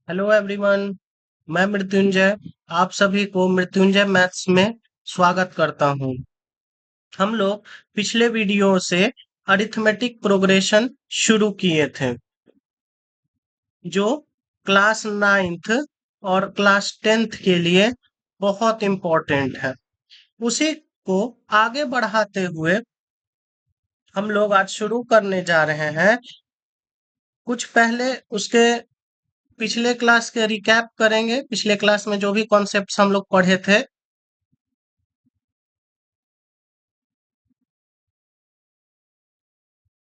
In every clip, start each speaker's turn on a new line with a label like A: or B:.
A: Hello everyone. मैं मृत्युंजय। आप सभी को मृत्युंजय मैथ्स में स्वागत करता हूं। हम लोग पिछले वीडियो से अरिथमेटिक प्रोग्रेशन शुरू किए थे, जो क्लास नाइन्थ और क्लास टेंथ के लिए बहुत इम्पोर्टेंट है। उसी को आगे बढ़ाते हुए हम लोग आज शुरू करने जा रहे हैं। कुछ पहले उसके पिछले क्लास के रिकैप करेंगे, पिछले क्लास में जो भी कॉन्सेप्ट्स हम लोग पढ़े थे,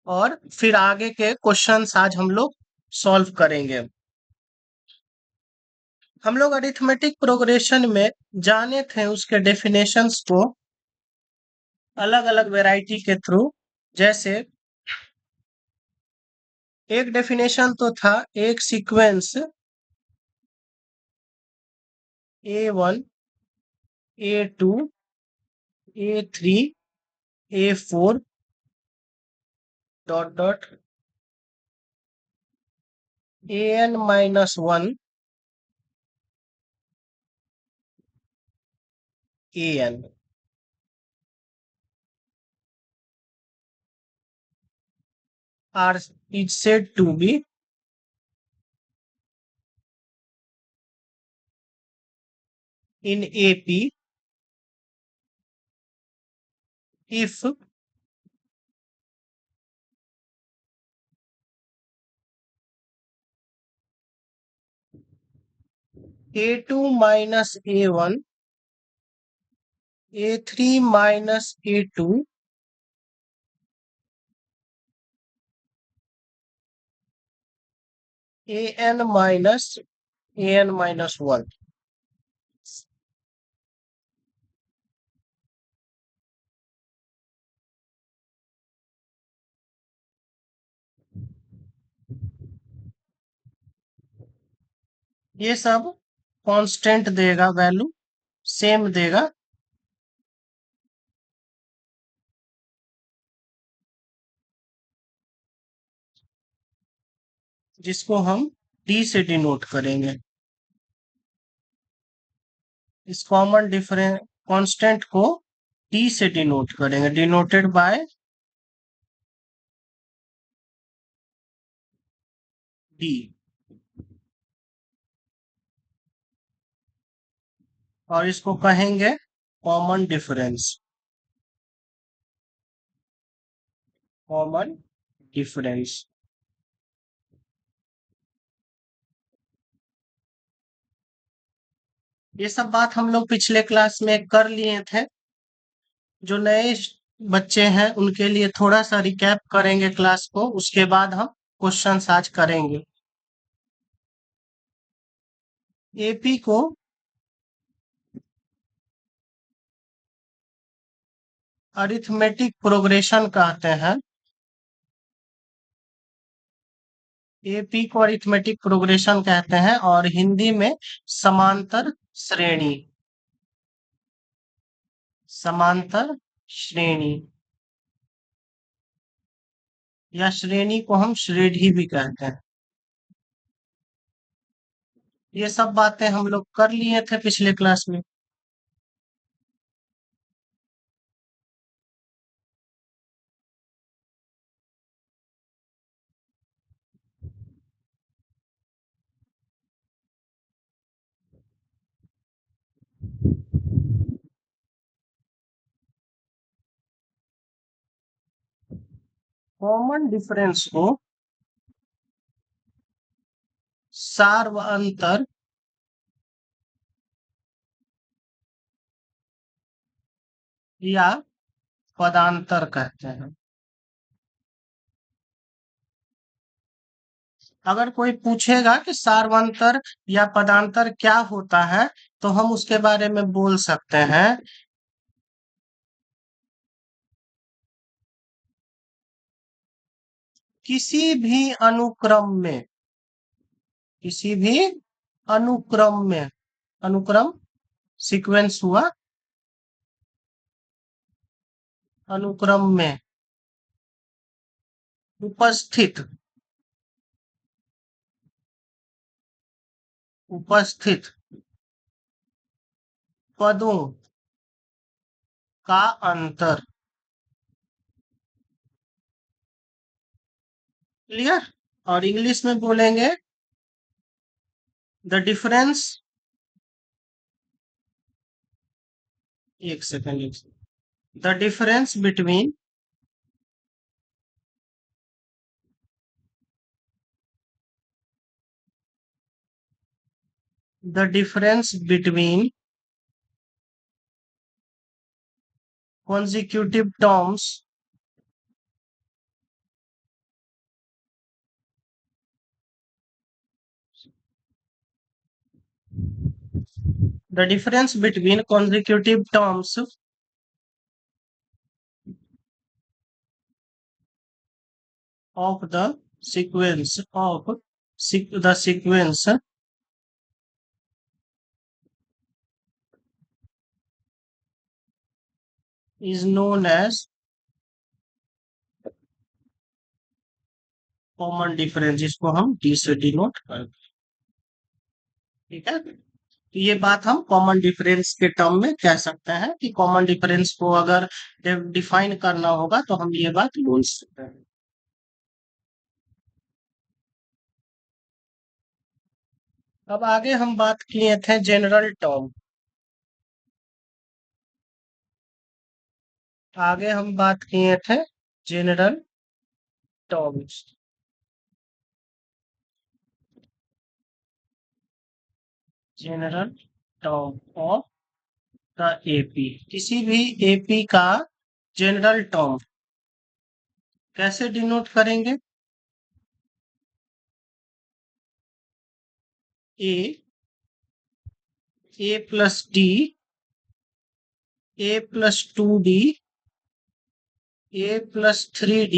A: और फिर आगे के क्वेश्चंस आज हम लोग सॉल्व करेंगे। हम लोग अरिथमेटिक प्रोग्रेशन में जाने थे उसके डेफिनेशंस को अलग अलग वैरायटी के थ्रू। जैसे एक डेफिनेशन तो था, एक sequence A1 A2 A3 A4 dot dot an-1 an are is said to be in AP if A2 minus A1 A3 minus A2 an-1 ये सब कांस्टेंट देगा, वैल्यू सेम देगा। जिसको हम डी से डिनोट करेंगे। इस कॉमन डिफरेंस कांस्टेंट को डी से डिनोट करेंगे, डिनोटेड बाय डी। और इसको कहेंगे कॉमन डिफरेंस। Common difference. ये सब बात हम लोग पिछले क्लास में कर लिए थे। जो नए बच्चे हैं उनके लिए थोड़ा सा रिकैप करेंगे क्लास को, उसके बाद हम क्वेश्चंस आज करेंगे। एपी को अरिथमेटिक प्रोग्रेशन कहते हैं। एपी को अरिथमेटिक प्रोग्रेशन कहते हैं और हिंदी में समांतर श्रेणी। समांतर श्रेणी या श्रेणी को हम श्रेणी भी कहते हैं। ये सब बातें हम लोग कर लिए थे पिछले क्लास में। कॉमन डिफरेंस को सार्वअंतर या पदांतर कहते हैं। अगर कोई पूछेगा कि सार्वंतर या पदांतर क्या होता है, तो हम उसके बारे में बोल सकते हैं। किसी भी अनुक्रम में, किसी भी अनुक्रम में, अनुक्रम सीक्वेंस हुआ, अनुक्रम में उपस्थित उपस्थित पदों का अंतर। क्लियर। और इंग्लिश में बोलेंगे द डिफरेंस, एक second, the difference between the difference between consecutive terms the difference between consecutive terms of the sequence of the sequence is known as common difference, इसको हम डी से डिनोट करते हैं। ठीक है, तो ये बात हम कॉमन डिफरेंस के टर्म में कह सकते हैं कि कॉमन डिफरेंस को अगर डिफाइन करना होगा तो हम ये बात बोल सकते हैं। अब आगे हम बात किए थे जनरल टर्म। आगे हम बात किए थे general terms. General term of the AP, किसी भी एपी का जनरल टर्म कैसे डिनोट करेंगे? ए प्लस डी, ए प्लस 2d, ए प्लस 3d,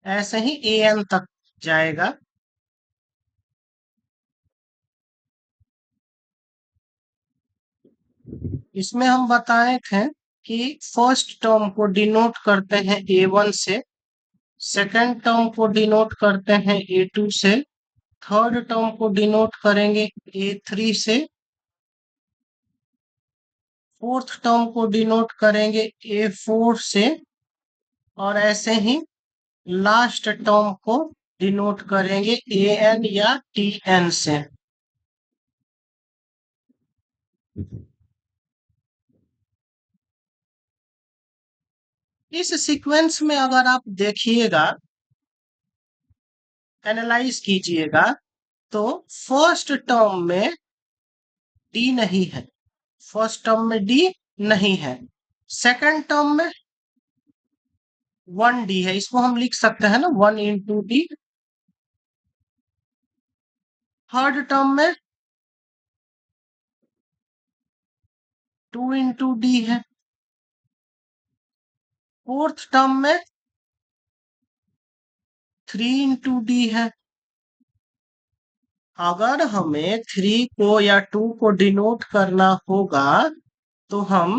A: ऐसे ही ए एन तक जाएगा। इसमें हम बताए थे कि फर्स्ट टर्म को डिनोट करते हैं ए वन से, सेकंड टर्म को डिनोट करते हैं ए टू से, थर्ड टर्म को डिनोट करेंगे ए थ्री से, फोर्थ टर्म को डिनोट करेंगे ए फोर से, और ऐसे ही लास्ट टर्म को डिनोट करेंगे ए एन या टी एन से। इस सीक्वेंस में अगर आप देखिएगा, एनालाइज कीजिएगा, तो फर्स्ट टर्म में डी नहीं है, फर्स्ट टर्म में डी नहीं है, सेकंड टर्म में वन डी है, इसको हम लिख सकते हैं ना one into D. Third term में टू इंटू डी है, फोर्थ टर्म में थ्री इंटू डी है। अगर हमें थ्री को या टू को डिनोट करना होगा तो हम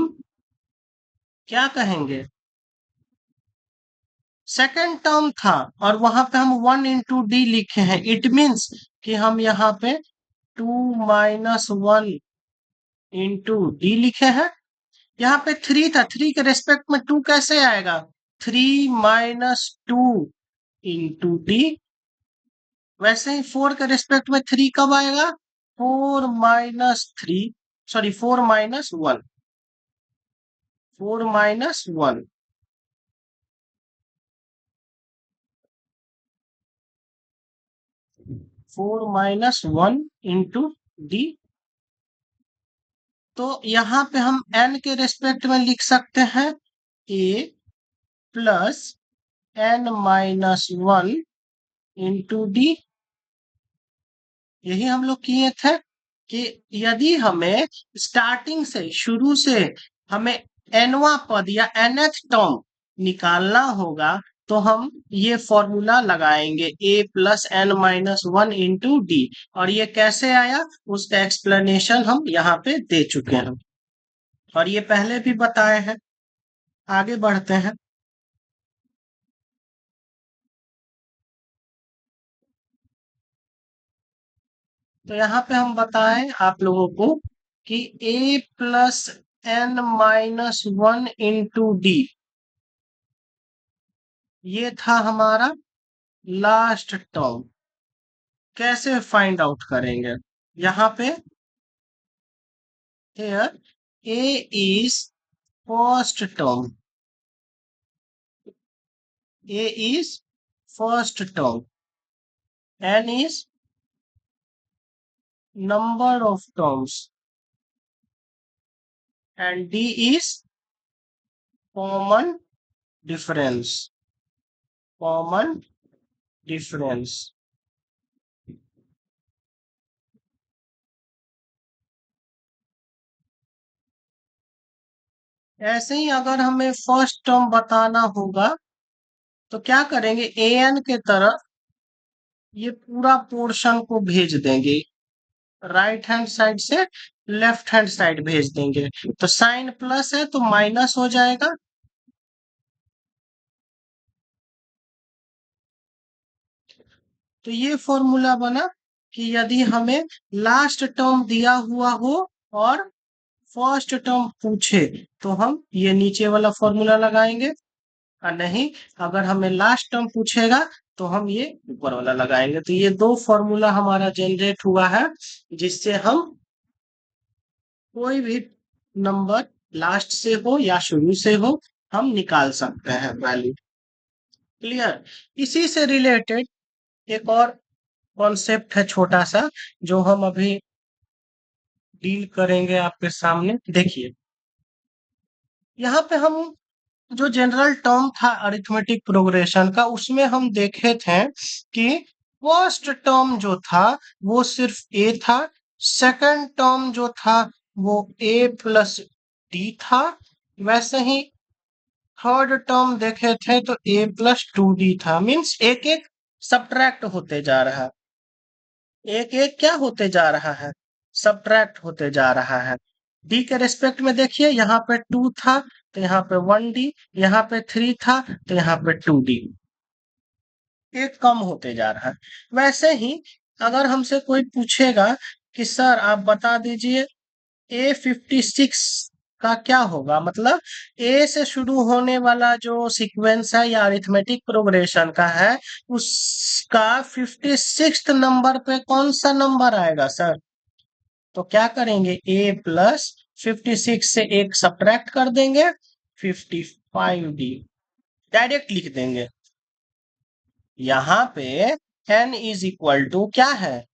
A: क्या कहेंगे? सेकंड टर्म था और वहां पे हम वन इंटू डी लिखे हैं, इट मीन्स कि हम यहाँ पे two minus one into D लिखे हैं। यहाँ पे थ्री था, थ्री के रेस्पेक्ट में टू कैसे आएगा? Three minus two into D. वैसे ही फोर के रेस्पेक्ट में थ्री कब आएगा? Four minus three, sorry four minus one, four minus one. Four minus one into D. तो यहाँ पे हम n के रेस्पेक्ट में लिख सकते हैं a plus n minus one into D. यही हम लोग किए थे कि यदि हमें स्टार्टिंग से, शुरू से हमें nवा पद या nth टर्म निकालना होगा तो हम ये फॉर्मूला लगाएंगे a plus n minus one into D. और ये कैसे आया उसका एक्सप्लेनेशन हम यहाँ पे दे चुके हैं और ये पहले भी बताए हैं। आगे बढ़ते हैं। तो यहाँ पे हम बताएं आप लोगों को कि a plus n minus one into D, ये था हमारा लास्ट टर्म। कैसे फाइंड आउट करेंगे? यहाँ पे here a is first term, a is first term, n is number of terms, and d is common difference, common difference। ऐसे ही अगर हमें फर्स्ट टर्म बताना होगा तो क्या करेंगे, ए एन के तरफ ये पूरा पोर्शन को भेज देंगे, राइट हैंड साइड से लेफ्ट हैंड साइड भेज देंगे। तो साइन प्लस है तो माइनस हो जाएगा, तो ये फॉर्मूला बना कि यदि हमें लास्ट टर्म दिया हुआ हो और फर्स्ट टर्म पूछे तो हम ये नीचे वाला फॉर्मूला लगाएंगे, और नहीं अगर हमें लास्ट टर्म पूछेगा तो हम ये ऊपर वाला लगाएंगे। तो ये दो फॉर्मूला हमारा जनरेट हुआ है जिससे हम कोई भी नंबर लास्ट से हो या शुरू से हो हम निकाल सकते हैं वैल्यू। क्लियर? इसी से रिलेटेड एक और कॉन्सेप्ट है छोटा सा जो हम अभी डील करेंगे आपके सामने। देखिए यहाँ पे हम जो जनरल टर्म था अरिथमेटिक प्रोग्रेशन का उसमें हम देखे थे कि फर्स्ट टर्म जो था वो सिर्फ ए था, सेकंड टर्म जो था वो ए प्लस डी था, वैसे ही थर्ड टर्म देखे थे तो ए प्लस टू डी था। मीन्स एक एक सब्ट्रैक्ट होते जा रहा है, एक एक क्या होते जा रहा है, सब्ट्रैक्ट होते जा रहा है। डी के रेस्पेक्ट में देखिए यहाँ पे टू था तो यहाँ पे वन डी, यहाँ पे थ्री था तो यहाँ पे टू डी, एक कम होते जा रहा है। वैसे ही अगर हमसे कोई पूछेगा कि सर आप बता दीजिए A56 का क्या होगा, मतलब ए से शुरू होने वाला जो सीक्वेंस है या अरिथमेटिक प्रोग्रेशन का है उसका 56th नंबर पे कौन सा नंबर आएगा सर? तो क्या करेंगे, a प्लस 56 से एक सब्ट्रैक्ट कर देंगे, 55d डायरेक्ट लिख देंगे। यहाँ पे n इज इक्वल टू क्या है,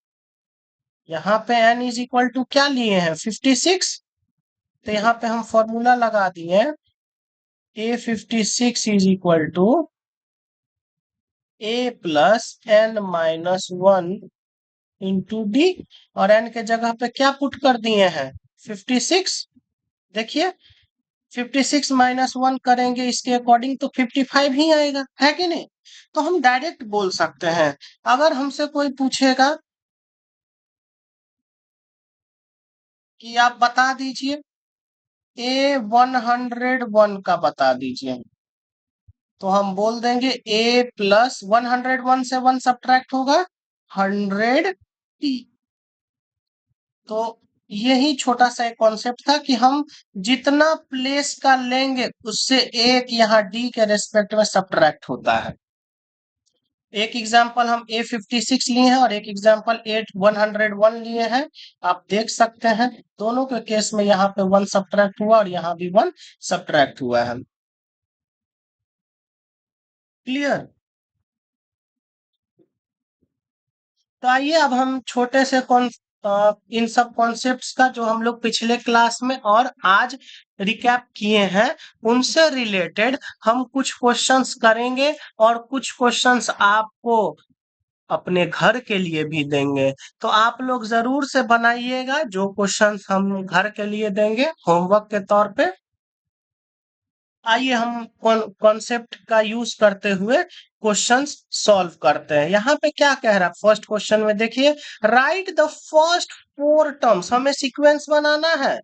A: यहाँ पे n इज इक्वल टू क्या लिए हैं, 56। तो यहाँ पे हम फॉर्मूला लगा दिए, A56 is equal to a plus n minus one into D, और n के जगह पे क्या पुट कर दिए हैं, 56। देखिए 56 माइनस वन करेंगे इसके अकॉर्डिंग तो 55 ही आएगा, है कि नहीं? तो हम डायरेक्ट बोल सकते हैं। अगर हमसे कोई पूछेगा कि आप बता दीजिए A101 का बता दीजिए, तो हम बोल देंगे a प्लस 101 से वन सब्ट्रैक्ट होगा 100t। तो यही छोटा सा एक कॉन्सेप्ट था कि हम जितना प्लेस का लेंगे उससे एक यहाँ डी के रेस्पेक्ट में सब्ट्रैक्ट होता है। एक एग्जाम्पल हम A56 लिए हैं और एक एग्जाम्पल 101 लिए हैं। आप देख सकते हैं दोनों के केस में यहाँ पे वन सब्ट्रैक्ट हुआ और यहाँ भी वन सब्ट्रैक्ट हुआ है। क्लियर? तो आइए अब हम छोटे से इन सब कॉन्सेप्ट्स का जो हम लोग पिछले क्लास में और आज रिकैप किए हैं उनसे रिलेटेड हम कुछ क्वेश्चंस करेंगे और कुछ क्वेश्चंस आपको अपने घर के लिए भी देंगे। तो आप लोग जरूर से बनाइएगा जो क्वेश्चंस हम घर के लिए देंगे होमवर्क के तौर पे। आइए हम कॉन्सेप्ट का यूज करते हुए क्वेश्चंस सॉल्व करते हैं। यहाँ पे क्या कह रहा है फर्स्ट क्वेश्चन में, देखिए right the first four terms, हमें सीक्वेंस बनाना है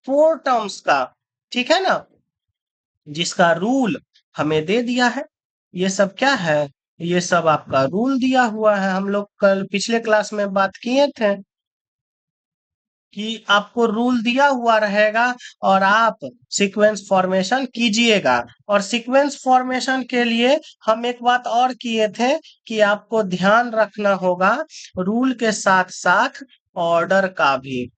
A: फोर टर्म्स का, ठीक है ना, जिसका रूल हमें दे दिया है। ये सब क्या है, ये सब आपका रूल दिया हुआ है, हम लोग कल पिछले क्लास में बात किए थे। कि आपको रूल दिया हुआ रहेगा और आप सीक्वेंस फॉर्मेशन कीजिएगा। और सीक्वेंस फॉर्मेशन के लिए हम एक बात और किए थे कि आपको ध्यान रखना होगा रूल के साथ साथ ऑर्डर का भी।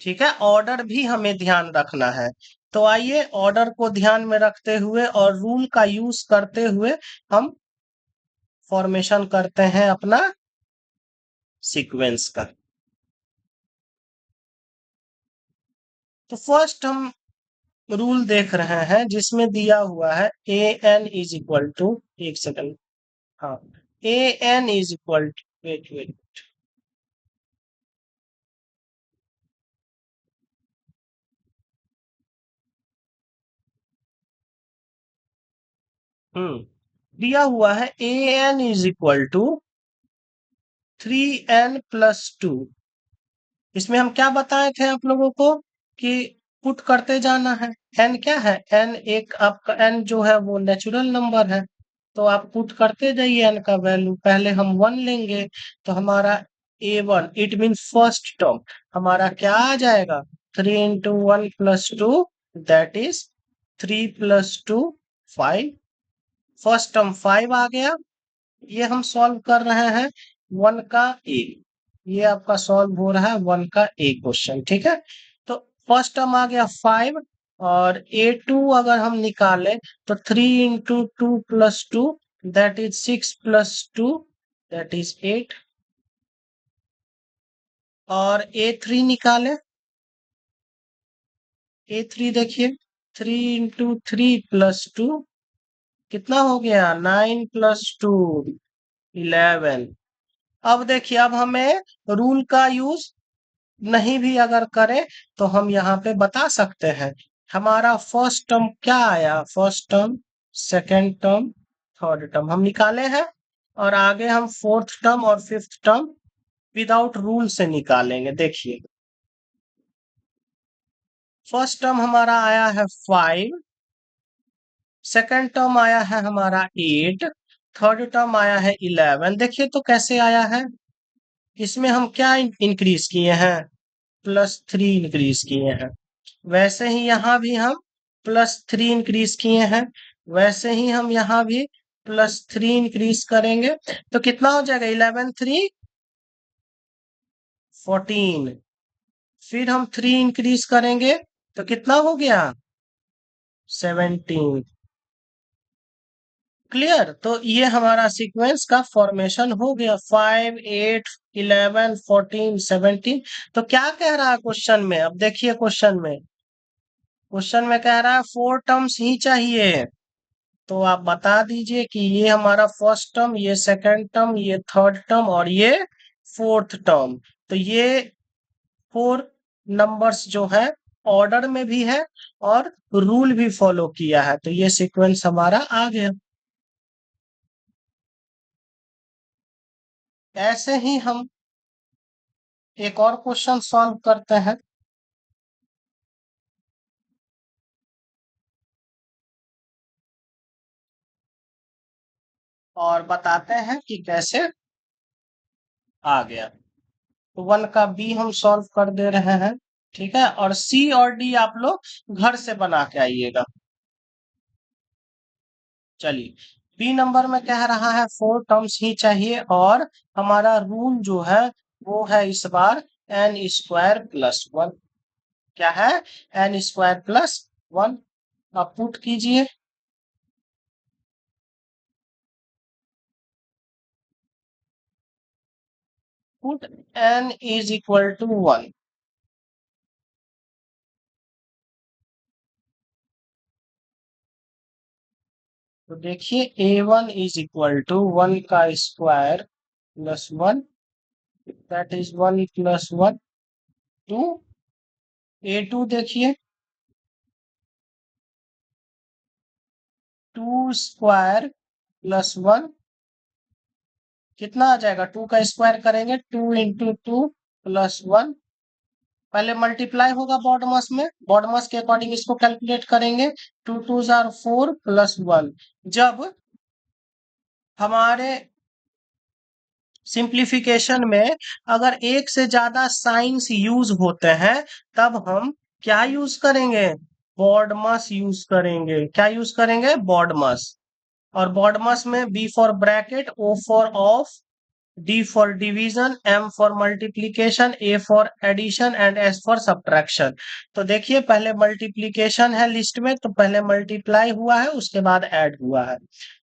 A: ठीक है, ऑर्डर भी हमें ध्यान रखना है। तो आइए ऑर्डर को ध्यान में रखते हुए और रूल का यूज करते हुए हम फॉर्मेशन करते हैं अपना सीक्वेंस का। तो फर्स्ट हम रूल देख रहे हैं जिसमें दिया हुआ है a n is equal to, एक सेकंड, हाँ, a n is equal to, wait wait, दिया हुआ है a n is equal to 3n+2। इसमें हम क्या बताए थे आप लोगों को कि पुट करते जाना है। एन क्या है, एन एक आपका एन जो है वो नेचुरल नंबर है, तो आप पुट करते जाइए एन का वैल्यू। पहले हम 1 लेंगे तो हमारा a1 it mean first term हमारा क्या आ जाएगा, 3 × 1 + 2, दैट इज 3 + 2 5। फर्स्ट टर्म 5 आ गया। ये हम सॉल्व कर रहे हैं वन का ए, ये आपका सॉल्व हो रहा है वन का ए क्वेश्चन। ठीक है, तो फर्स्ट टर्म आ गया 5 और a2 अगर हम निकालें तो 3 × 2 + 2, दैट इज 6 + 2, दैट इज 8। और a3 निकालें, a3 देखिए 3 × 3 + 2 कितना हो गया, 9 + 2 11। अब देखिए, अब हमें रूल का यूज नहीं भी अगर करें तो हम यहाँ पे बता सकते हैं हमारा फर्स्ट टर्म क्या आया, first term, second term, third term हम निकाले हैं। और आगे हम फोर्थ टर्म और फिफ्थ टर्म विदाउट रूल से निकालेंगे। देखिए, फर्स्ट टर्म हमारा आया है 5, सेकंड टर्म आया है हमारा 8, थर्ड टर्म आया है 11। देखिए तो कैसे आया है, इसमें हम क्या इंक्रीज किए हैं, +3 इंक्रीज किए हैं। वैसे ही यहाँ भी हम +3 इंक्रीज किए हैं, वैसे ही हम यहाँ भी +3 इंक्रीज करेंगे। तो कितना हो जाएगा, 11 3 14। फिर हम 3 इंक्रीज करेंगे तो कितना हो गया, 17। क्लियर, तो ये हमारा सीक्वेंस का फॉर्मेशन हो गया, 5 8 11 14 17। तो क्या कह रहा है क्वेश्चन में, अब देखिए क्वेश्चन में कह रहा है 4 टर्म्स ही चाहिए। तो आप बता दीजिए कि ये हमारा फर्स्ट टर्म, ये सेकंड टर्म, ये थर्ड टर्म और ये फोर्थ टर्म। तो ये 4 नंबर्स जो है ऑर्डर में भी है और रूल भी फॉलो किया है, तो ये सीक्वेंस हमारा आ गया। ऐसे ही हम एक और क्वेश्चन सॉल्व करते हैं और बताते हैं कि कैसे आ गया। तो 1 का बी हम सॉल्व कर दे रहे हैं। ठीक है, और सी और डी आप लोग घर से बना के आइएगा। चलिए, बी नंबर में कह रहा है 4 टर्म्स ही चाहिए और हमारा रूल जो है वो है इस बार n² + 1। क्या है, n² + 1। आप पुट कीजिए, पुट n = 1। तो देखिए a1 = 1 का स्क्वायर +1, दैट इज 1 + 1 2। a2 देखिए 2² + 1 कितना आ जाएगा, 2 का स्क्वायर करेंगे 2 × 2 + 1। पहले मल्टीप्लाई होगा बॉडमस में, बॉडमस के अकॉर्डिंग इसको कैलकुलेट करेंगे। 2 2 जार 4 + 1। जब हमारे सिंप्लीफिकेशन में अगर एक से ज्यादा साइंस यूज होते हैं तब हम क्या यूज करेंगे? बॉडमास यूज करेंगे। क्या यूज करेंगे? बॉडमास। और बॉडमास में B for bracket, O for of, D for division, M for multiplication, A for addition and S for subtraction. तो देखिए पहले मल्टीप्लीकेशन है लिस्ट में, तो पहले मल्टीप्लाई हुआ है उसके बाद ऐड हुआ है।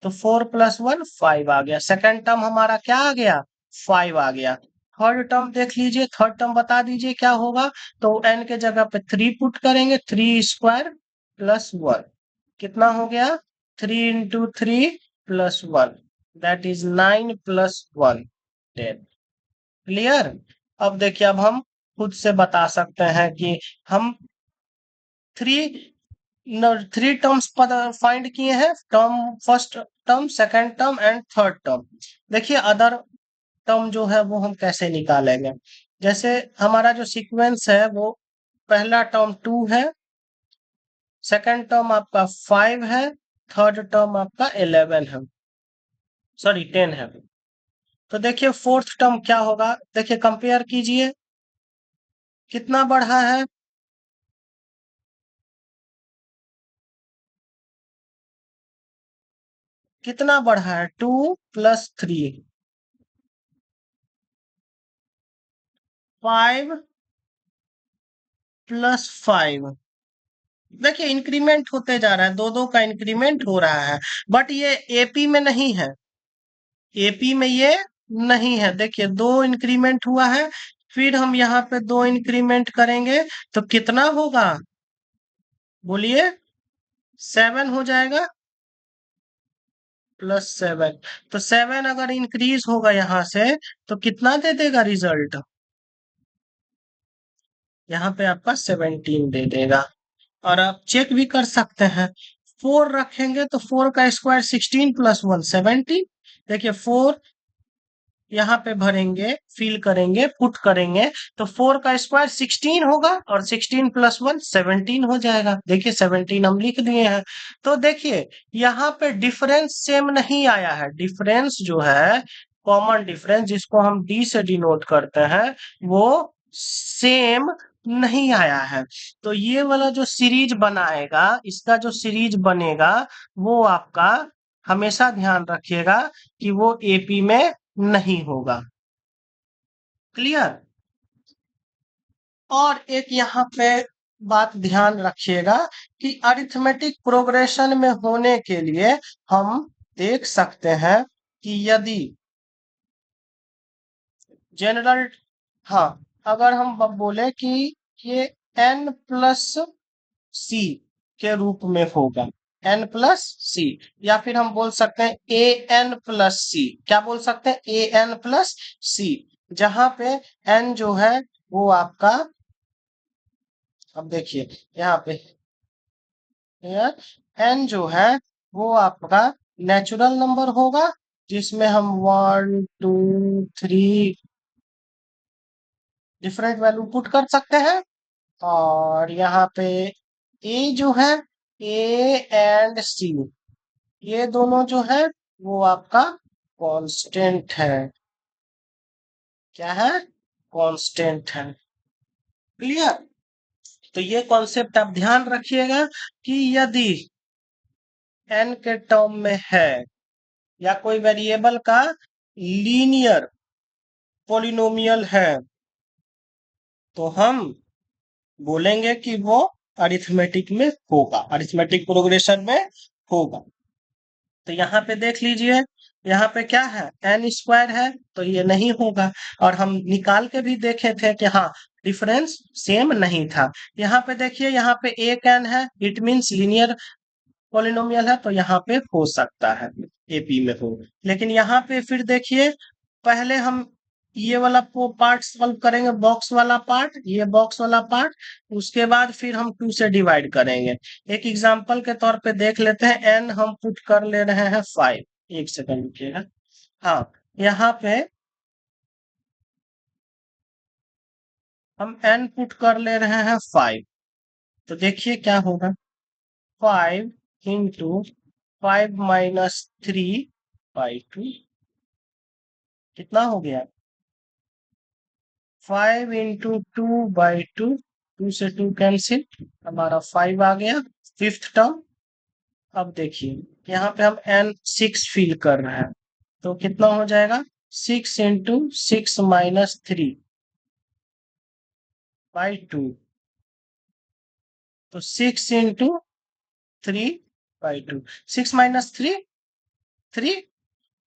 A: तो 4 + 1 5 आ गया। सेकंड टर्म हमारा क्या आ गया? 5 आ गया। थर्ड टर्म देख लीजिए, थर्ड टर्म बता दीजिए क्या होगा। तो एन के जगह पे 3 पुट करेंगे, 3² + 1 कितना हो गया? 3 × 3 + 1 दैट इज 9 + 1 10। क्लियर? अब देखिए, अब हम खुद से बता सकते हैं कि हम थ्री थ्री टर्म्स फाइंड किए हैं। Term, first term, second term and third term. देखिए अदर टर्म जो है वो हम कैसे निकालेंगे। जैसे हमारा जो सीक्वेंस है वो पहला टर्म 2 है, सेकंड टर्म आपका 5 है, थर्ड टर्म आपका 11 है, सॉरी 10 है। तो देखिए फोर्थ टर्म क्या होगा, देखिए कंपेयर कीजिए कितना बढ़ा है। कितना बढ़ा है? 2 + 3, 5 + 5। देखिए इंक्रीमेंट होते जा रहा है, दो दो का इंक्रीमेंट हो रहा है। बट ये एपी में नहीं है, एपी में ये नहीं है। देखिए दो इंक्रीमेंट हुआ है, फिर हम यहाँ पे दो इंक्रीमेंट करेंगे तो कितना होगा? बोलिए। 7 हो जाएगा, +7। तो 7 अगर इंक्रीज होगा यहाँ से तो कितना दे देगा रिजल्ट? यहाँ पे आपका 17 दे देगा। और आप चेक भी कर सकते हैं, 4 रखेंगे तो 4 का स्क्वायर 16 + 1 17। देखिए 4 यहाँ पे भरेंगे, फिल करेंगे, पुट करेंगे तो 4 का स्क्वायर 16 होगा और 16 + 1 17 हो जाएगा। देखिए 17 हम लिख दिए हैं। तो देखिए यहाँ पे डिफरेंस सेम नहीं आया है। डिफरेंस जो है, कॉमन डिफरेंस जिसको हम डी से डिनोट करते हैं, वो सेम नहीं आया है। तो ये वाला जो सीरीज बनाएगा, इसका जो सीरीज बनेगा वो आपका हमेशा ध्यान रखिएगा कि वो एपी में नहीं होगा। क्लियर? और एक यहाँ पे बात ध्यान रखिएगा कि अरिथमेटिक प्रोग्रेशन में होने के लिए हम देख सकते हैं कि यदि जनरल, हाँ, अगर हम बोले कि ये n + c के रूप में होगा, n + c, या फिर हम बोल सकते हैं an + c। क्या बोल सकते हैं? an + c, जहां पे n जो है वो आपका, अब देखिए यहाँ पे n जो है वो आपका नेचुरल नंबर होगा, जिसमें हम 1 2 3 डिफरेंट वैल्यू पुट कर सकते हैं। और यहाँ पे ए जो है, ए एंड सी, ये दोनों जो है वो आपका कांस्टेंट है। क्या है? कांस्टेंट है। क्लियर? तो ये कॉन्सेप्ट आप ध्यान रखिएगा कि यदि n के टर्म में है या कोई वेरिएबल का लीनियर पॉलिनोमियल है तो हम बोलेंगे कि वो अरिथमेटिक में होगा, अरिथमेटिक प्रोग्रेशन में होगा। तो यहाँ पे देख लीजिए, यहाँ पे क्या है? n² है, तो ये नहीं होगा। और हम निकाल के भी देखे थे कि हाँ, डिफरेंस सेम नहीं था। यहाँ पे देखिए, यहाँ पे एक n है, इट मीन्स लीनियर पॉलिनोमियल है, तो यहाँ पे हो सकता है एपी में हो। लेकिन यहाँ पे फिर देखिए, पहले हम ये वाला पार्ट सॉल्व करेंगे, बॉक्स वाला पार्ट, ये बॉक्स वाला पार्ट, उसके बाद फिर हम 2 से डिवाइड करेंगे। एक एग्जांपल के तौर पे देख लेते हैं, एन हम पुट कर ले रहे हैं 5। एक सेकंड रुकिएगा। हाँ, यहाँ पे हम एन पुट कर ले रहे हैं 5। तो देखिए क्या होगा, 5 × 5 - 3/2 कितना हो गया? 5 into 2/2, 2 से 2 कैंसिल, हमारा 5 आ गया। Fifth term. अब देखिए, यहाँ पे हम n6 फील कर रहे हैं, तो कितना हो जाएगा? 6 into 6 - 3/2, तो 6 into 3/2, 6 - 3 3।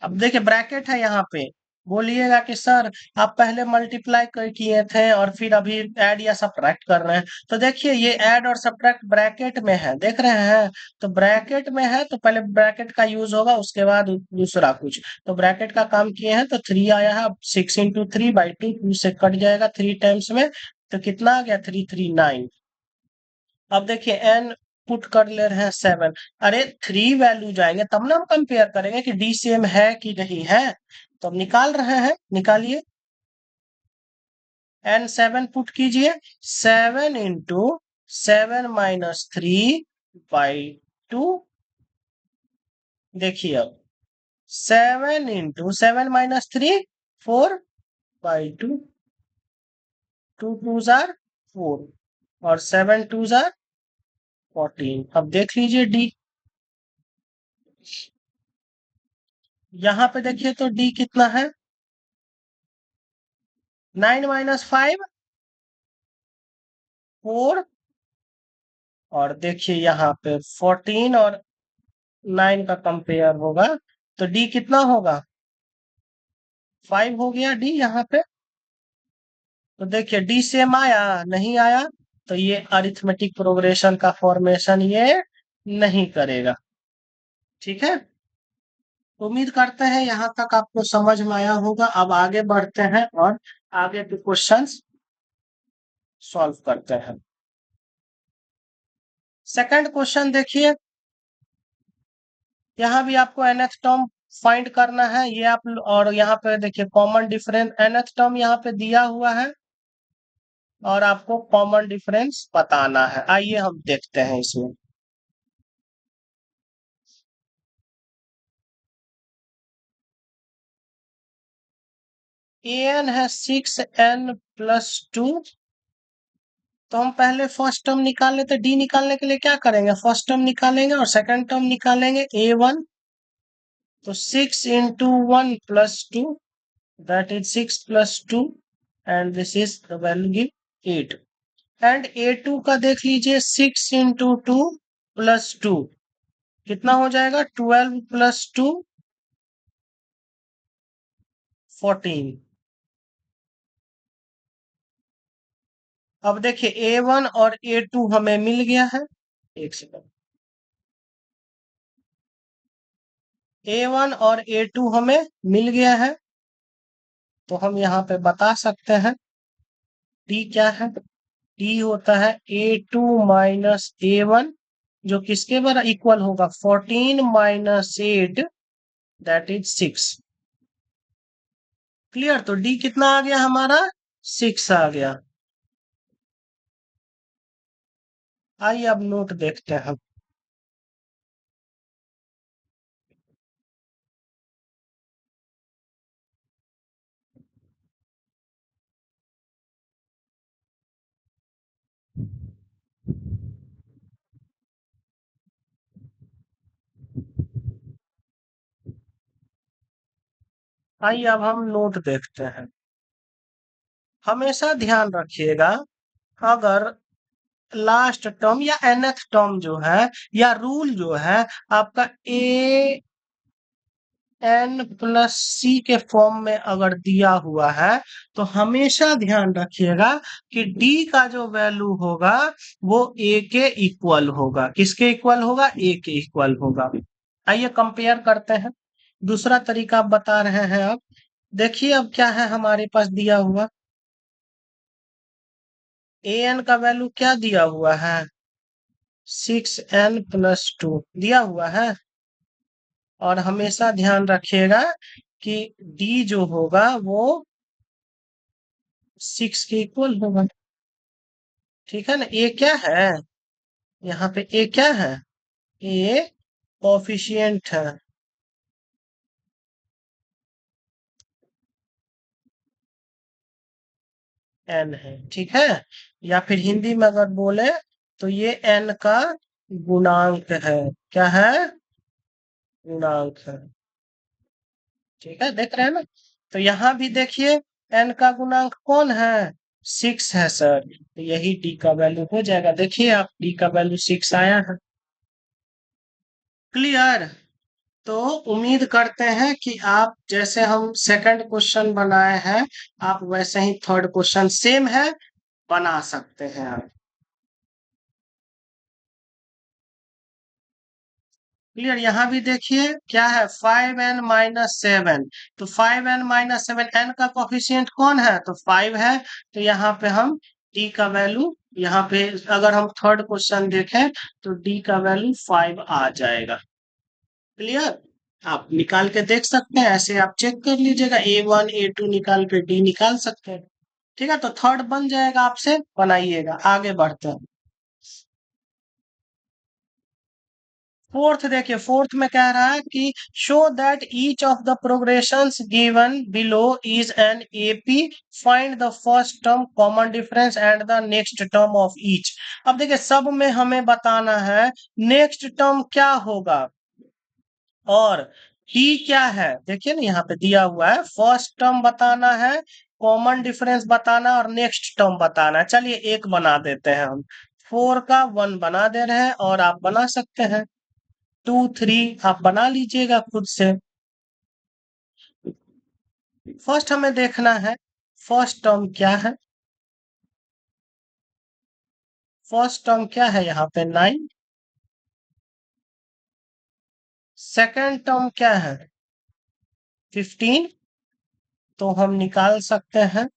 A: अब देखिए ब्रैकेट है यहाँ पे। बोलिएगा कि सर आप पहले मल्टीप्लाई कर किए थे और फिर अभी ऐड या सब्ट्रैक्ट कर रहे हैं। तो देखिए ये ऐड और सब्ट्रैक्ट ब्रैकेट में है, देख रहे हैं? तो ब्रैकेट में है तो पहले ब्रैकेट का यूज होगा, उसके बाद दूसरा कुछ। तो ब्रैकेट का काम किए हैं तो 3 आया है। अब 6 into 3/2, 2 से कट जाएगा 3 टाइम्स में, तो कितना आ गया? 3 3 9। अब देखिए एन पुट कर ले रहे हैं 7। अरे 3 वैल्यू जाएंगे तब ना हम कंपेयर करेंगे कि डी सेम है कि नहीं है। तो अब निकाल रहे हैं, निकालिए। n7 पुट कीजिए। 7 into 7 - 3/2। देखिए अब 7 into 7 - 3, 4/2। 2 2s are 4 और 7 2s are 14। अब देख लीजिए डी। यहाँ पे देखिए तो डी कितना है? 9 - 5, 4। और देखिए यहाँ पे 14 और 9 का कंपेयर होगा, तो डी कितना होगा? 5 हो गया डी यहाँ पे। तो देखिए डी सेम आया नहीं आया, तो ये अरिथमेटिक प्रोग्रेशन का फॉर्मेशन ये नहीं करेगा। ठीक है, उम्मीद करते हैं यहाँ तक आपको समझ में आया होगा। अब आगे बढ़ते हैं और आगे के क्वेश्चंस सॉल्व करते हैं। सेकंड क्वेश्चन देखिए, यहाँ भी आपको nth टर्म फाइंड करना है। ये आप और यहाँ पे देखिए कॉमन डिफरेंस nth टर्म यहाँ पे दिया हुआ है और आपको कॉमन डिफरेंस बताना है। आइए हम देखते हैं इसमें। an है 6n+2। तो हम पहले फर्स्ट टर्म निकाल लेते। डी निकालने के लिए क्या करेंगे? फर्स्ट टर्म निकालेंगे और सेकंड टर्म निकालेंगे a1। तो 6 into 1 + 2, that is 6 + 2, and this is the value give 8। And a2 का देख लीजिए, 6 into 2 + 2 कितना हो जाएगा? 12 + 2 14। अब देखिए a1 और a2 हमें मिल गया है। एक सेकंड, a1 और a2 हमें मिल गया है, तो हम यहाँ पे बता सकते हैं d क्या है। d होता है a2 - a1, जो किसके बराबर इक्वल होगा? 14 - 8, दैट इज 6। क्लियर? तो d कितना आ गया हमारा? 6 आ गया। आइए अब नोट देखते हैं। आइए अब हम नोट देखते हैं। हमेशा ध्यान रखिएगा, अगर लास्ट टर्म या nth टर्म जो है या रूल जो है आपका an+c के फॉर्म में अगर दिया हुआ है, तो हमेशा ध्यान रखिएगा कि d का जो वैल्यू होगा वो a के इक्वल होगा। किसके इक्वल होगा? a के इक्वल होगा। आइए कंपेयर करते हैं। दूसरा तरीका आप बता रहे हैं आप। देखिए अब क्या है हमारे पास दिया हुआ। an का वैल्यू क्या दिया हुआ है? 6n+2 दिया हुआ है। और हमेशा ध्यान रखिएगा कि d जो होगा वो 6 के इक्वल होगा। ठीक है ना? a क्या है? यहाँ पे a क्या है? a कोफिशिएंट है। एन है, ठीक है। या फिर हिंदी में अगर बोले तो ये एन का गुणांक है। क्या है? गुणांक है। ठीक है, देख रहे हैं ना। तो यहाँ भी देखिए, एन का गुणांक कौन है? 6 है सर, तो यही डी का वैल्यू हो जाएगा। देखिए आप, डी का वैल्यू 6 आया है। क्लियर? तो उम्मीद करते हैं कि आप, जैसे हम सेकंड क्वेश्चन बनाए हैं, आप वैसे ही थर्ड क्वेश्चन सेम है, बना सकते हैं आप। क्लियर? यहाँ भी देखिए क्या है, 5n-7। तो 5n-7, एन का कोफिशिएंट कौन है? तो 5 है। तो यहाँ पे हम डी का वैल्यू, यहाँ पे अगर हम थर्ड क्वेश्चन देखें तो डी का वैल्यू 5 आ जाएगा। क्लियर? आप निकाल के देख सकते हैं, ऐसे आप चेक कर लीजिएगा, A1 A2 निकाल के डी निकाल सकते हैं। ठीक है, तो थर्ड बन जाएगा, आपसे बनाइएगा। आगे बढ़ते हैं। फोर्थ देखिए, फोर्थ में कह रहा है कि show that each of the progressions given below is an AP, find the first term, common difference and the next term of each. अब देखिए, सब में हमें बताना है नेक्स्ट टर्म क्या होगा और टी क्या है। देखिए ना, यहाँ पे दिया हुआ है, फर्स्ट टर्म बताना है, कॉमन डिफरेंस बताना और नेक्स्ट टर्म बताना है। चलिए एक बना देते हैं हम, 4 का 1 बना दे रहे हैं, और आप बना सकते हैं 2 3, आप बना लीजिएगा खुद से। फर्स्ट हमें देखना है फर्स्ट टर्म क्या है। फर्स्ट टर्म क्या है यहाँ पे? 9। सेकंड टर्म क्या है? 15। तो हम निकाल सकते हैं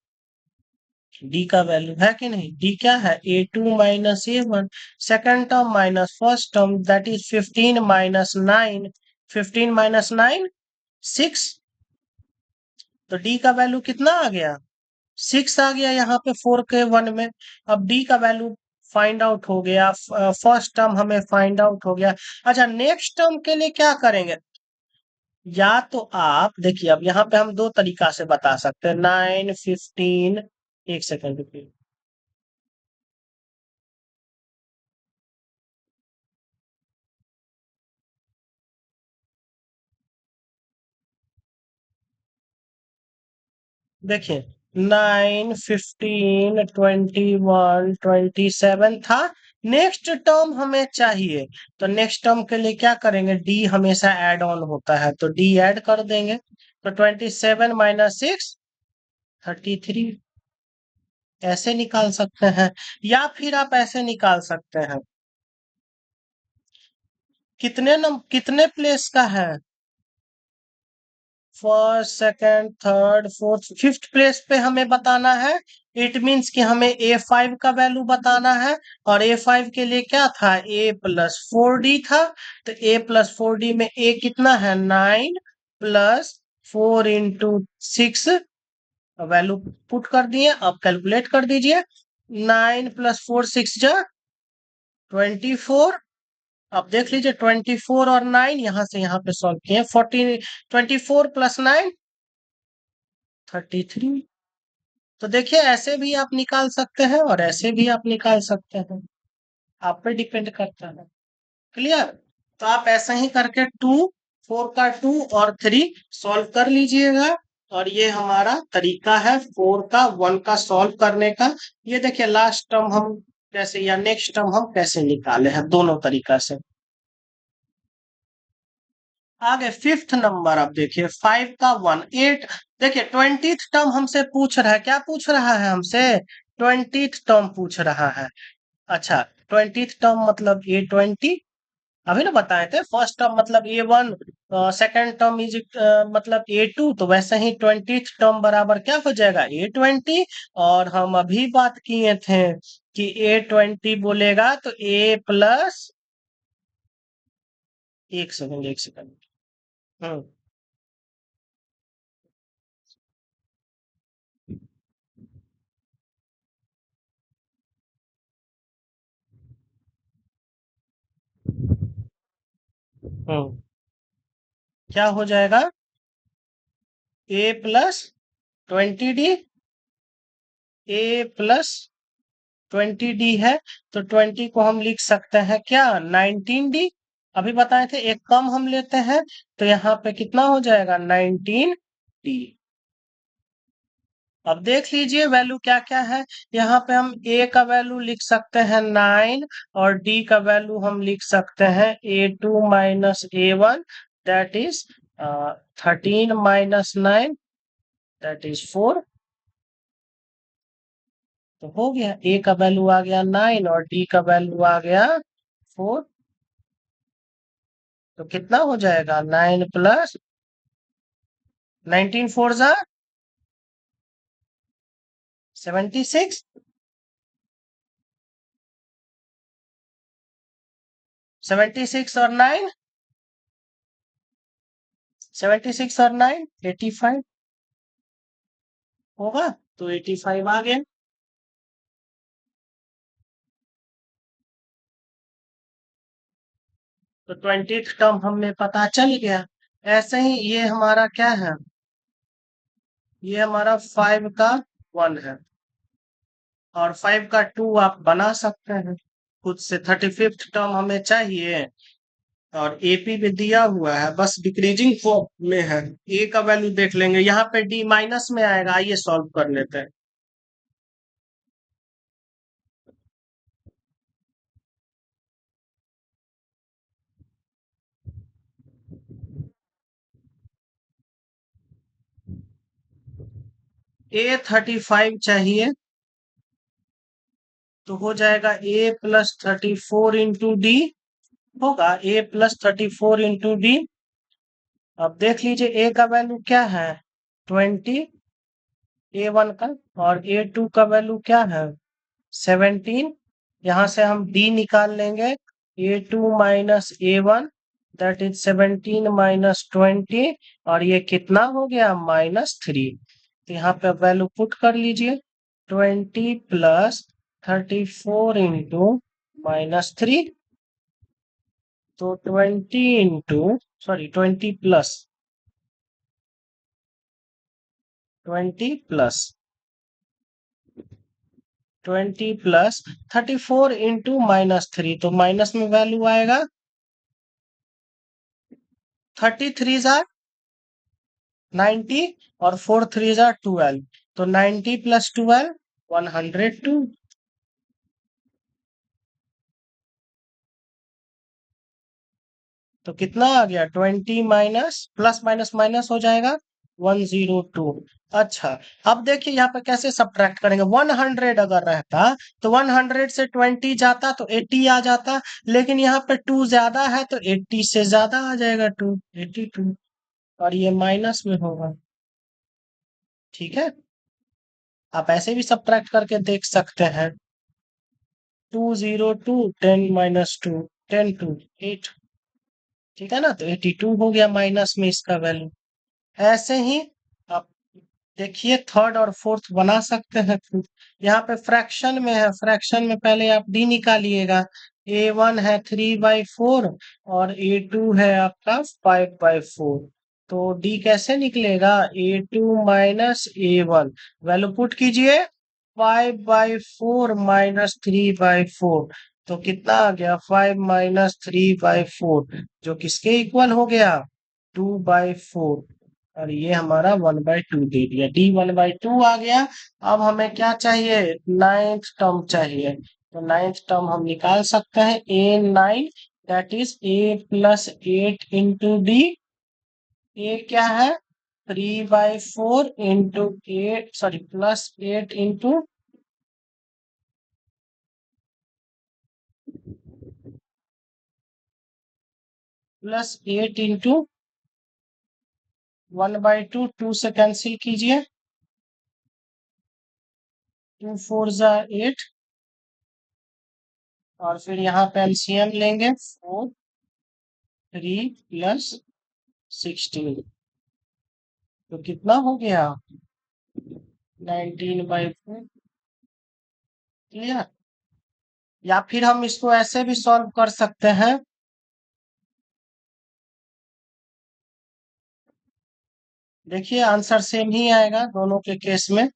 A: डी का वैल्यू, है कि नहीं? डी क्या है? A2 minus A1। Second term minus first term, that is 15 minus 9। 15 minus 9 6। तो डी का वैल्यू कितना आ गया? 6 आ गया यहाँ पे 4 के 1 में। अब डी का वैल्यू फाइंड आउट हो गया, फर्स्ट टर्म हमें फाइंड आउट हो गया। अच्छा, नेक्स्ट टर्म के लिए क्या करेंगे? या तो आप देखिए, अब यहाँ पे हम दो तरीका से बता सकते हैं, 9 15। एक सेकंड रुकिए। देखिए, 9 15 21 27 था। नेक्स्ट टर्म हमें चाहिए, तो नेक्स्ट टर्म के लिए क्या करेंगे? डी हमेशा ऐड ऑन होता है, तो डी ऐड कर देंगे। तो 27 माइनस 6 33। ऐसे निकाल सकते हैं, या फिर आप ऐसे निकाल सकते हैं। कितने प्लेस का है? First second third fourth fifth place पे हमें बताना है। इट मीन्स कि हमें A5 का वैल्यू बताना है। और A5 के लिए क्या था? A+4D था। तो A+4D में A कितना है? 9 प्लस 4 × 6। वैल्यू पुट कर दिए, अब कैलकुलेट कर दीजिए। 9 + 4 = 24। अब देख लीजिए, 24 और 9 यहाँ से यहाँ पे सॉल्व किए, 14। 24 + 9 33। तो देखिए, ऐसे भी आप निकाल सकते हैं और ऐसे भी आप निकाल सकते हैं, आप पे डिपेंड करता है। क्लियर? तो आप ऐसा ही करके 2 4 का 2 और 3 सॉल्व कर लीजिएगा। और ये हमारा तरीका है 4 का 1 का सॉल्व करने का। ये देखिए, लास्ट टर्म हम कैसे, या नेक्स्ट टर्म हम कैसे निकाले हैं, दोनों तरीका से। आगे फिफ्थ नंबर, आप देखिए 5 का 1 8। देखिए, 20th टर्म हमसे पूछ रहा है, क्या पूछ रहा है हमसे? 20th टर्म पूछ रहा है। अच्छा, 20th टर्म मतलब A20। अभी ना बताए थे, फर्स्ट टर्म मतलब A1, सेकंड टर्म इज मतलब A2। तो वैसे ही 20th टर्म बराबर क्या हो जाएगा? A20। और हम अभी बात किए थे कि A20 बोलेगा तो A+, एक सेकंड एक सेकंड। हम्म हम्म क्या हो जाएगा? A+20D ए प्लस 20d है, तो 20 को हम लिख सकते हैं क्या, 19d। अभी बताए थे एक कम हम लेते हैं, तो यहाँ पे कितना हो जाएगा, 19d। अब देख लीजिए वैल्यू क्या क्या है। यहाँ पे हम a का वैल्यू लिख सकते हैं 9, और d का वैल्यू हम लिख सकते हैं a2 minus a1, that is 13 minus 9, that is 4। तो हो गया, a का वैल्यू आ गया 9 और d का वैल्यू आ गया 4। तो कितना हो जाएगा, 9 प्लस 19 फोर जा 76, 76 और 9, 76 और 9 85 होगा, तो 85 आ गया। तो 20th टर्म हमें पता चल गया। ऐसे ही ये हमारा क्या है, ये हमारा 5 का 1 है, और 5 का 2 आप बना सकते हैं खुद से। 35th टर्म हमें चाहिए, और एपी में दिया हुआ है, बस डिक्रीजिंग फॉर्म में है। ए का वैल्यू देख लेंगे, यहाँ पे डी माइनस में आएगा, आइए सॉल्व कर लेते हैं। ए 35 चाहिए, तो हो जाएगा ए प्लस 34 इंटू डी, होगा ए प्लस 34 इंटू डी। अब देख लीजिए ए का वैल्यू क्या है, 20, a1 का, और a2 का वैल्यू क्या है, 17। यहाँ से हम d निकाल लेंगे, a2 minus a1, that is 17 minus 20, और ये कितना हो गया, -3। तो यहाँ पे वैल्यू पुट कर लीजिए, 20 प्लस 34 इंटू -3, तो 20 इंटू, सॉरी 20 प्लस 34 इंटू -3, तो माइनस में वैल्यू आएगा 33 जार 90, और 4 3 जार 12, तो 90 प्लस 12 102। तो कितना आ गया, 20 माइनस प्लस माइनस माइनस हो जाएगा 102। अच्छा, अब देखिए यहाँ पे कैसे सब्ट्रैक्ट करेंगे। 100 अगर रहता तो 100 से 20 जाता तो 80 आ जाता, लेकिन यहाँ पे 2 ज्यादा है तो 80 से ज्यादा आ जाएगा 2, 82, और ये माइनस में होगा। ठीक है, आप ऐसे भी सब्ट्रैक्ट करके देख सकते हैं। 202, 10 माइनस 2, 10 2 8, ठीक है ना, तो 82 हो गया माइनस में इसका वैल्यू। ऐसे ही आप देखिए थर्ड और फोर्थ बना सकते हैं खुद। यहाँ पे फ्रैक्शन में है, फ्रैक्शन में पहले आप डी निकालिएगा। a1 है 3/4, और a2 है आपका 5/4, तो डी कैसे निकलेगा, a2 minus a1, value put कीजिए, 5/4 माइनस 3/4, तो कितना आ गया, 5 माइनस 3/4, जो किसके इक्वल हो गया, 2/4, और ये हमारा 1/2 दे दिया, डी 1/2 आ गया। अब हमें क्या चाहिए, नाइन्थ टर्म चाहिए, तो नाइन्थ टर्म हम निकाल सकते हैं, a9, that is a+8 into d. A क्या है, 3/4 इंटू 8, सॉरी +8 इंटू +8 इंटू 1/2, 2 से कैंसिल कीजिए, 2 4 जा 8, और फिर यहाँ पे एलसीएम लेंगे, 4 3 प्लस 16, तो कितना हो गया, 19/4। क्लियर, या फिर हम इसको ऐसे भी सॉल्व कर सकते हैं। देखिए आंसर सेम ही आएगा दोनों के केस में।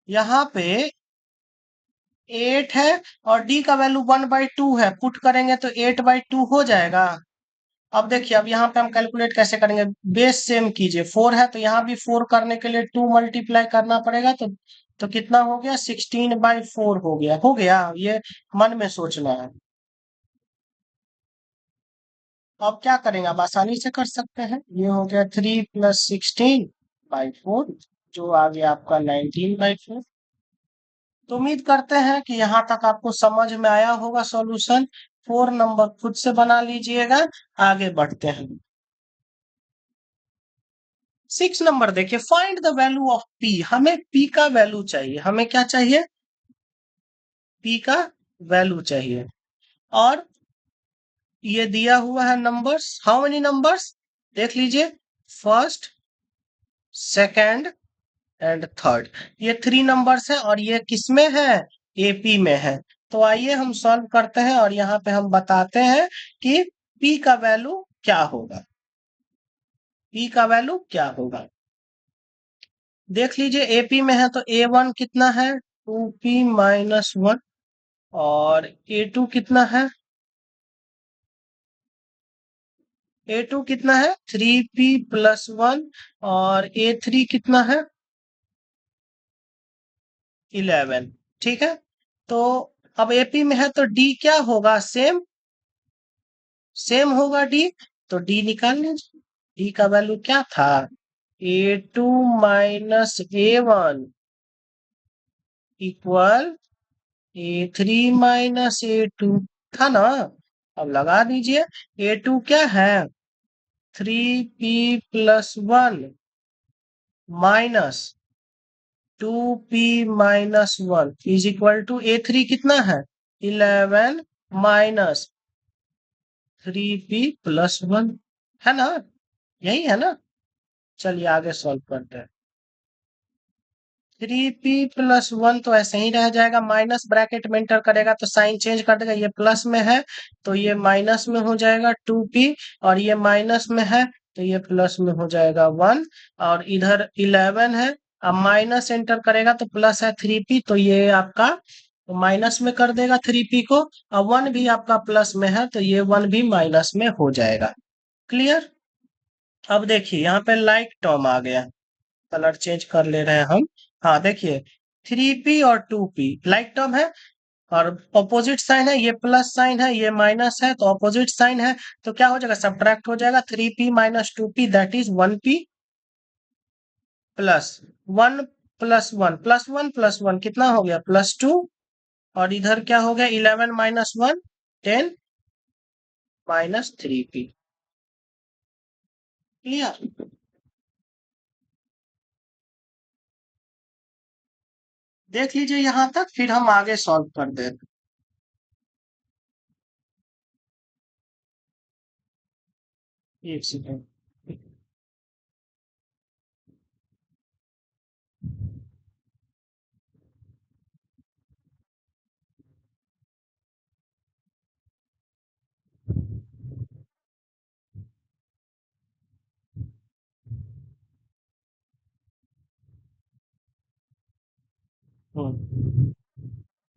A: यहाँ पे 8 है और डी का वैल्यू 1/2 है, पुट करेंगे तो 8/2 हो जाएगा। अब देखिए, अब यहाँ पे हम कैलकुलेट कैसे करेंगे, बेस सेम कीजिए, 4 है तो यहाँ भी 4 करने के लिए 2 मल्टीप्लाई करना पड़ेगा, तो कितना हो गया, 16/4 हो गया ये मन में सोचना है। अब क्या करेंगे, आप आसानी से कर सकते हैं, ये हो गया 3 + 16/4, जो आ गया आपका 19/4। तो उम्मीद करते हैं कि यहाँ तक आपको समझ में आया होगा सॉल्यूशन। 4 नंबर खुद से बना लीजिएगा। आगे बढ़ते हैं। 6 नंबर देखिए, find the value of P. हमें पी का वैल्यू चाहिए, हमें क्या चाहिए, पी का वैल्यू चाहिए। और ये दिया हुआ है नंबर्स, हाउ मेनी नंबर्स, देख लीजिए, फर्स्ट, सेकंड एंड थर्ड, ये 3 नंबर्स है और ये किसमें है, एपी में है। तो आइए हम सॉल्व करते हैं और यहाँ पे हम बताते हैं कि पी का वैल्यू क्या होगा, पी का वैल्यू क्या होगा। देख लीजिए, एपी में है तो A1 कितना है, 2p - 1, और A2 कितना है, A2 कितना है, 3p + 1, और A3 कितना है, 11। ठीक है, तो अब एपी में है तो डी क्या होगा, सेम, सेम होगा डी। तो डी निकाल लीजिए, डी का वैल्यू क्या था, A2 - A1 equal A3 - A2 था ना। अब लगा दीजिए, A2 क्या है, 3p + 1 -2p - 1 is equal to A3 कितना है, 11 -3p + 1, है ना, यही है ना। चलिए आगे सॉल्व करते हैं। 3p + 1 तो ऐसे ही रह जाएगा, माइनस ब्रैकेट में एंटर करेगा तो साइन चेंज कर देगा, ये प्लस में है तो ये माइनस में हो जाएगा 2p, और ये माइनस में है तो ये प्लस में हो जाएगा 1, और इधर 11 है, अब माइनस एंटर करेगा तो प्लस है 3p, तो ये आपका माइनस में कर देगा 3p को, और 1 भी आपका प्लस में है तो ये 1 भी माइनस में हो जाएगा। क्लियर। अब देखिए यहाँ पे लाइक टर्म आ गया, कलर चेंज कर ले रहे हैं हम। हाँ देखिए, 3p और 2p लाइक टर्म है, और ऑपोजिट साइन है, ये प्लस साइन है, ये माइनस है, तो ऑपोजिट साइन है, तो क्या हो जाएगा, सब्ट्रैक्ट हो जाएगा, 3p - 2p that is 1p plus 1 + 1 +1 + 1 कितना हो गया, +2, और इधर क्या हो गया, 11 - 1 10 -3p। क्लियर। देख लीजिए यहाँ तक, फिर हम आगे सॉल्व कर देते। एक सेकेंड।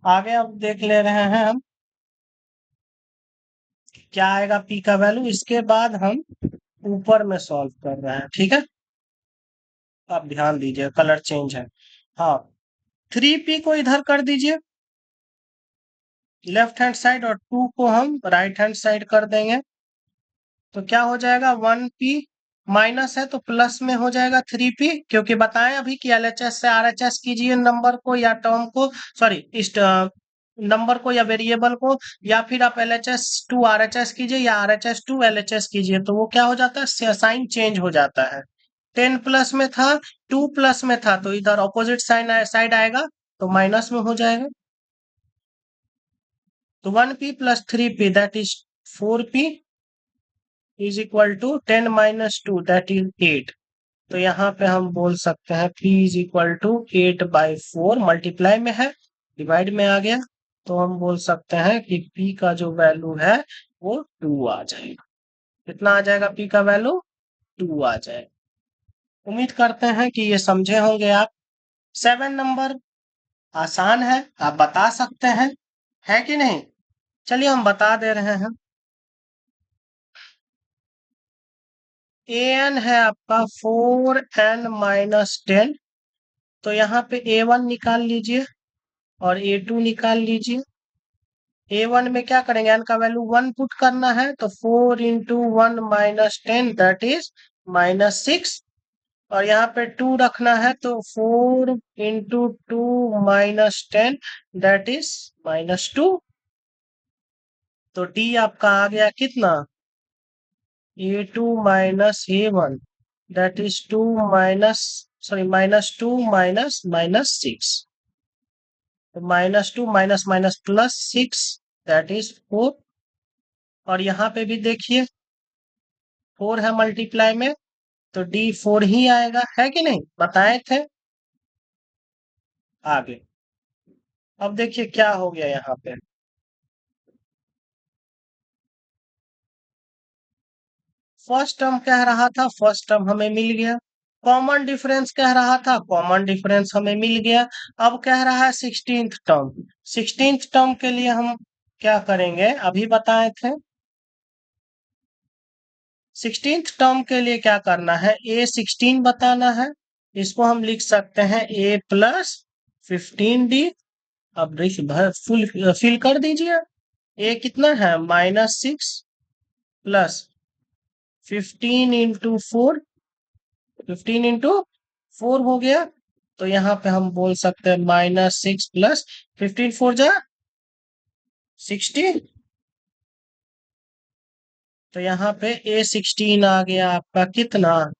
A: आगे अब देख ले रहे हैं हम क्या आएगा पी का वैल्यू, इसके बाद हम ऊपर में सॉल्व कर रहे हैं, ठीक है। आप ध्यान दीजिए, कलर चेंज है। हाँ, 3p को इधर कर दीजिए लेफ्ट हैंड साइड, और 2 को हम राइट हैंड साइड कर देंगे, तो क्या हो जाएगा, 1p, माइनस है तो प्लस में हो जाएगा 3p, क्योंकि बताएं अभी कि एलएचएस से आरएचएस कीजिए नंबर को या टर्म को, सॉरी इस नंबर को या वेरिएबल को, या फिर आप एलएचएस टू आरएचएस कीजिए या आरएचएस टू एलएचएस कीजिए, तो वो क्या हो जाता है, साइन चेंज हो जाता है। 10 प्लस में था, 2 प्लस में था, तो इधर ऑपोजिट साइड आएगा तो माइनस में हो जाएगा, तो 1p + 3p that is 4p is equal to 10 - 2 that is 8। तो यहाँ पे हम बोल सकते हैं p is equal to 8/4, multiply में है, डिवाइड में आ गया, तो हम बोल सकते हैं कि p का जो वैल्यू है वो 2 आ जाएगा। कितना आ जाएगा p का वैल्यू, 2 आ जाएगा। उम्मीद करते हैं कि ये समझे होंगे आप। 7 नंबर आसान है, आप बता सकते हैं, है कि नहीं? चलिए हम बता दे रहे हैं। an है आपका 4n-10, तो यहाँ पे a1 निकाल लीजिए और a2 निकाल लीजिए। a1 में क्या करेंगे, n का वैल्यू 1 पुट करना है, तो 4 × 1 - 10 दैट इज -6। और यहाँ पे 2 रखना है, तो 4 × 2 - 10 दैट इज -2। तो d आपका आ गया कितना, a2 - a1 that is 2 minus sorry -2 -6। तो -2 +6 दैट इज 4। और यहाँ पे भी देखिए 4 है मल्टीप्लाई में, तो D4 ही आएगा, है कि नहीं, बताए थे। आगे अब देखिए क्या हो गया यहाँ पे। फर्स्ट टर्म कह रहा था, फर्स्ट टर्म हमें मिल गया। कॉमन डिफरेंस कह रहा था, कॉमन डिफरेंस हमें मिल गया। अब कह रहा है 16th टर्म। 16th टर्म के लिए हम क्या करेंगे, अभी बताए थे। 16th टर्म के लिए क्या करना है, A16 बताना है। इसको हम लिख सकते हैं A + 15D। अब देखिए फुल फिल कर दीजिए। ए कितना है, -6 प्लस 15 × 4, 15 × 4 हो गया। तो यहाँ पे हम बोल सकते हैं -6 + 15 4 जा 16। तो यहाँ पे A16 आ गया आपका कितना,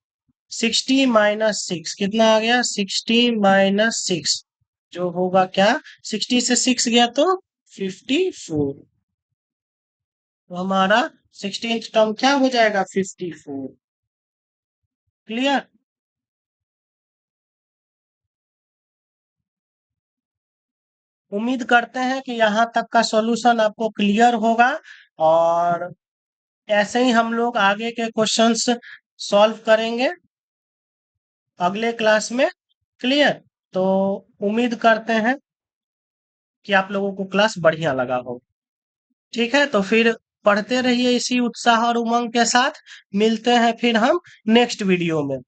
A: 60 - 6, कितना आ गया, 60 - 6, जो होगा क्या, 60 से 6 गया तो 54। तो हमारा 16th टर्म क्या हो जाएगा, 54। क्लियर। उम्मीद करते हैं कि यहाँ तक का सॉल्यूशन आपको क्लियर होगा, और ऐसे ही हम लोग आगे के क्वेश्चंस सॉल्व करेंगे अगले क्लास में। क्लियर। तो उम्मीद करते हैं कि आप लोगों को क्लास बढ़िया लगा हो। ठीक है, तो फिर पढ़ते रहिए इसी उत्साह और उमंग के साथ। मिलते हैं फिर हम नेक्स्ट वीडियो में।